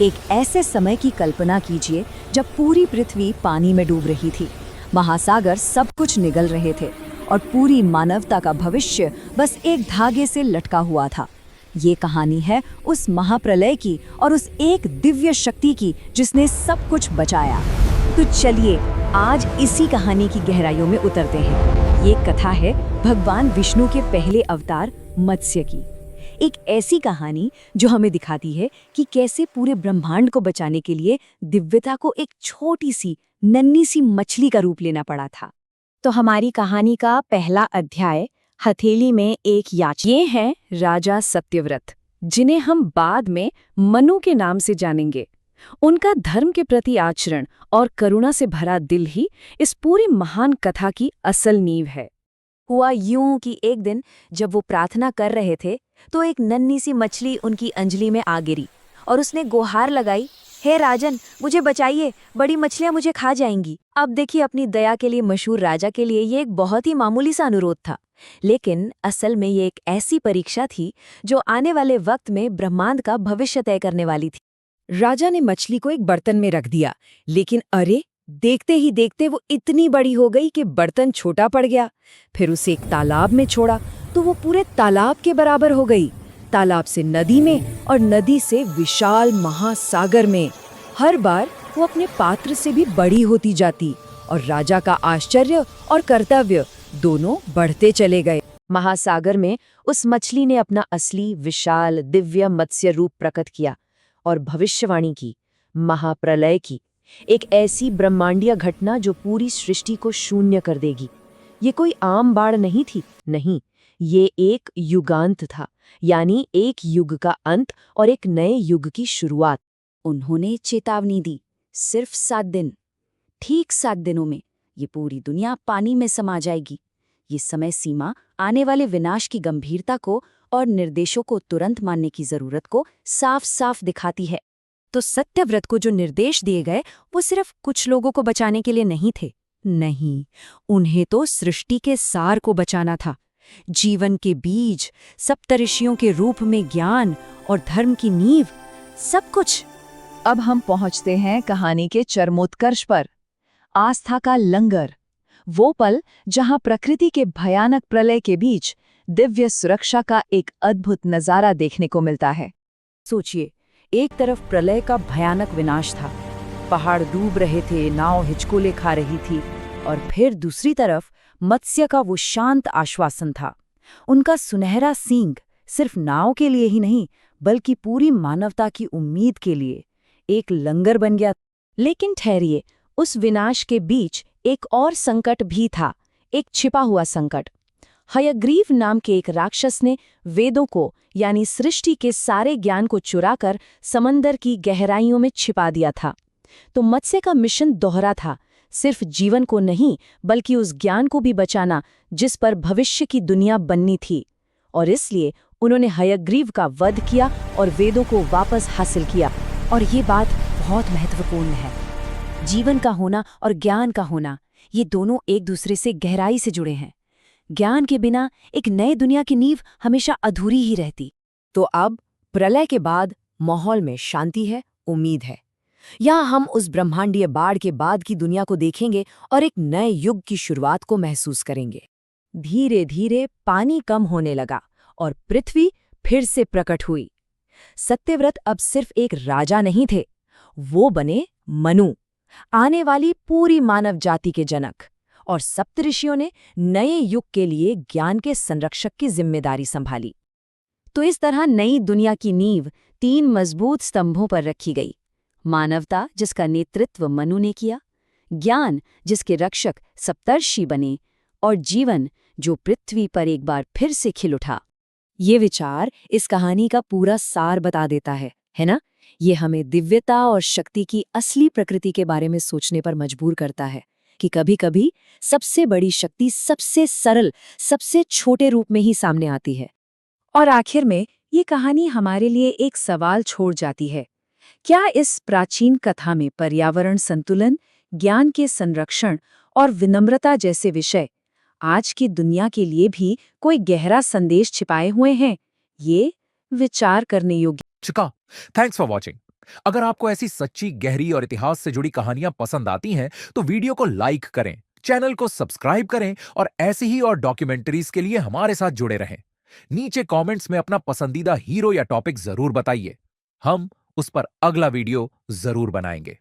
एक ऐसे समय की कल्पना कीजिए जब पूरी पृथ्वी पानी में डूब रही थी, महासागर सब कुछ निगल रहे थे और पूरी मानवता का भविष्य बस एक धागे से लटका हुआ था। ये कहानी है उस महाप्रलय की और उस एक दिव्य शक्ति की जिसने सब कुछ बचाया। तो चलिए आज इसी कहानी की गहराइयों में उतरते हैं। ये कथा है भगवान विष्णु के पहले अवतार मत्स्य की। एक ऐसी कहानी जो हमें दिखाती है कि कैसे पूरे ब्रह्मांड को बचाने के लिए दिव्यता को एक छोटी सी नन्ही सी मछली का रूप लेना पड़ा था। तो हमारी कहानी का पहला अध्याय हथेली में एक याचक। ये हैं राजा सत्यव्रत, जिन्हें हम बाद में मनु के नाम से जानेंगे। उनका धर्म के प्रति आचरण और करुणा से भरा दिल ही इस पूरी महान कथा की असल नींव है। हुआ यूं कि एक दिन जब वो प्रार्थना कर रहे थे तो एक नन्ही सी मछली उनकी अंजलि में आ गिरी और उसने गुहार लगाई, हे राजन, मुझे बचाइए, बड़ी मछलियां मुझे खा जाएंगी। अब देखिए, अपनी दया के लिए मशहूर राजा के लिए ये एक बहुत ही मामूली सा अनुरोध था, लेकिन असल में ये एक ऐसी परीक्षा थी जो आने वाले वक्त में ब्रह्मांड का भविष्य तय करने वाली थी। राजा ने मछली को एक बर्तन में रख दिया, लेकिन अरे देखते ही देखते वो इतनी बड़ी हो गई कि बर्तन छोटा पड़ गया। फिर उसे एक तालाब में छोड़ा तो वो पूरे तालाब के बराबर हो गई, तालाब से नदी में और नदी से विशाल महासागर में। हर बार वो अपने पात्र से भी बड़ी होती जाती और राजा का आश्चर्य और कर्तव्य दोनों बढ़ते चले गए। महासागर में उस मछली ने अपना असली विशाल दिव्य मत्स्य रूप प्रकट किया और भविष्यवाणी की, महाप्रलय की, एक ऐसी ब्रह्मांडीय घटना जो पूरी सृष्टि को शून्य कर देगी। ये कोई आम बाढ़ नहीं थी, नहीं, ये एक युगांत था, यानी एक युग का अंत और एक नए युग की शुरुआत। उन्होंने चेतावनी दी, सिर्फ 7 दिन, ठीक 7 दिनों में ये पूरी दुनिया पानी में समा जाएगी। ये समय सीमा आने वाले विनाश की गंभीरता को और निर्देशों को तुरंत मानने की जरूरत को साफ साफ दिखाती है। तो सत्यव्रत को जो निर्देश दिए गए वो सिर्फ कुछ लोगों को बचाने के लिए नहीं थे, नहीं, उन्हें तो सृष्टि के सार को बचाना था। जीवन के बीज, सप्तऋषियों के रूप में ज्ञान और धर्म की नींव, सब कुछ। अब हम पहुंचते हैं कहानी के चरमोत्कर्ष पर, आस्था का लंगर, वो पल जहां प्रकृति के भयानक प्रलय के बीच दिव्य सुरक्षा का एक अद्भुत नजारा देखने को मिलता है। सोचिए, एक तरफ प्रलय का भयानक विनाश था, पहाड़ डूब रहे थे, नाव हिचकोले खा रही थी, और फिर दूसरी तरफ मत्स्य का वो शांत आश्वासन था। उनका सुनहरा सींग सिर्फ नाव के लिए ही नहीं बल्कि पूरी मानवता की उम्मीद के लिए एक लंगर बन गया। लेकिन ठहरिए, उस विनाश के बीच एक और संकट भी था, एक छिपा हुआ संकट। हयग्रीव नाम के एक राक्षस ने वेदों को यानी सृष्टि के सारे ज्ञान को चुराकर समंदर की गहराइयों में छिपा दिया था। तो मत्स्य का मिशन दोहरा था, सिर्फ जीवन को नहीं बल्कि उस ज्ञान को भी बचाना जिस पर भविष्य की दुनिया बननी थी। और इसलिए उन्होंने हयग्रीव का वध किया और वेदों को वापस हासिल किया। और ये बात बहुत महत्वपूर्ण है, जीवन का होना और ज्ञान का होना, ये दोनों एक दूसरे से गहराई से जुड़े हैं। ज्ञान के बिना एक नए दुनिया की नींव हमेशा अधूरी ही रहती। तो अब प्रलय के बाद माहौल में शांति है, उम्मीद है। यहाँ हम उस ब्रह्मांडीय बाढ़ के बाद की दुनिया को देखेंगे और एक नए युग की शुरुआत को महसूस करेंगे। धीरे धीरे पानी कम होने लगा और पृथ्वी फिर से प्रकट हुई। सत्यव्रत अब सिर्फ एक राजा नहीं थे, वो बने मनु, आने वाली पूरी मानव जाति के जनक। और सप्तऋषियों ने नए युग के लिए ज्ञान के संरक्षक की जिम्मेदारी संभाली। तो इस तरह नई दुनिया की नींव 3 मजबूत स्तंभों पर रखी गई, मानवता जिसका नेतृत्व मनु ने किया, ज्ञान जिसके रक्षक सप्तर्षि बने, और जीवन जो पृथ्वी पर एक बार फिर से खिल उठा। ये विचार इस कहानी का पूरा सार बता देता है ना? ये हमें दिव्यता और शक्ति की असली प्रकृति के बारे में सोचने पर मजबूर करता है कि कभी-कभी सबसे बड़ी शक्ति सबसे सरल, सबसे छोटे रूप में ही सामने आती है। और आखिर में ये कहानी हमारे लिए एक सवाल छोड़ जाती है, क्या इस प्राचीन कथा में पर्यावरण संतुलन, ज्ञान के संरक्षण और विनम्रता जैसे विषय आज की दुनिया के लिए भी कोई गहरा संदेश छिपाए हुए हैं? ये विचार करने योग्य। Chika, thanks for watching. अगर आपको ऐसी सच्ची, गहरी और इतिहास से जुड़ी कहानियां पसंद आती हैं, तो वीडियो को लाइक करें, चैनल को सब्सक्राइब करें और ऐसी ही और डॉक्यूमेंट्रीज के लिए हमारे साथ जुड़े रहें। नीचे कमेंट्स में अपना पसंदीदा हीरो या टॉपिक जरूर बताइए। हम उस पर अगला वीडियो जरूर बनाएंगे।